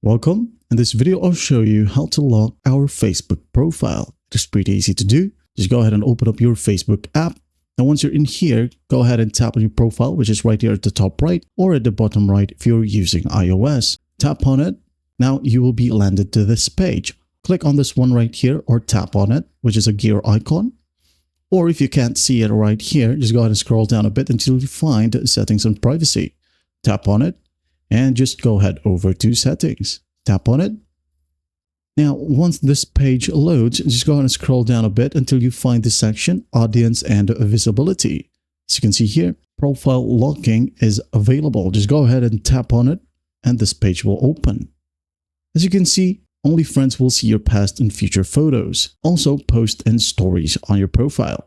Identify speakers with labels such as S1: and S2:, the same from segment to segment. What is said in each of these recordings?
S1: Welcome. In this video, I'll show you how to lock our Facebook profile. It's pretty easy to do. Just go ahead and open up your Facebook app. And once you're in here, go ahead and tap on your profile, which is right here at the top right or at the bottom right if you're using iOS. Tap on it. Now you will be landed to this page. Click on this one right here or tap on it, which is a gear icon. Or if you can't see it right here, just go ahead and scroll down a bit until you find settings and privacy. Tap on it and just go ahead over to settings. Tap on it. Now, once this page loads, just go ahead and scroll down a bit until you find the section audience and visibility. As you can see here, profile locking is available. Just go ahead and tap on it and this page will open. As you can see, only friends will see your past and future photos. Also, posts and stories on your profile.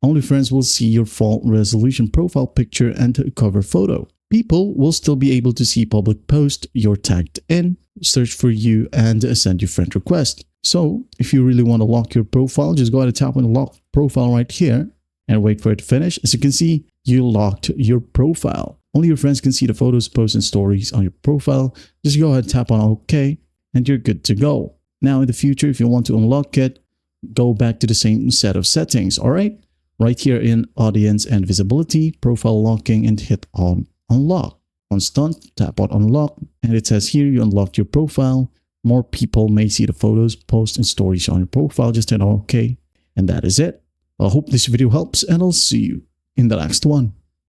S1: Only friends will see your full resolution profile picture and cover photo. People will still be able to see public posts you're tagged in, search for you, and send you friend request. So if you really want to lock your profile, just go ahead and tap on lock profile right here and wait for it to finish. As you can see, you locked your profile. Only your friends can see the photos, posts, and stories on your profile. Just go ahead and tap on OK and you're good to go. Now in the future, if you want to unlock it, go back to the same set of settings. All right, right here in audience and visibility, profile locking, and hit on unlock. Once done, tap on unlock and it says here you unlocked your profile. More people may see the photos, posts, and stories on your profile. Just hit OK and that is it. I hope this video helps and I'll see you in the next one.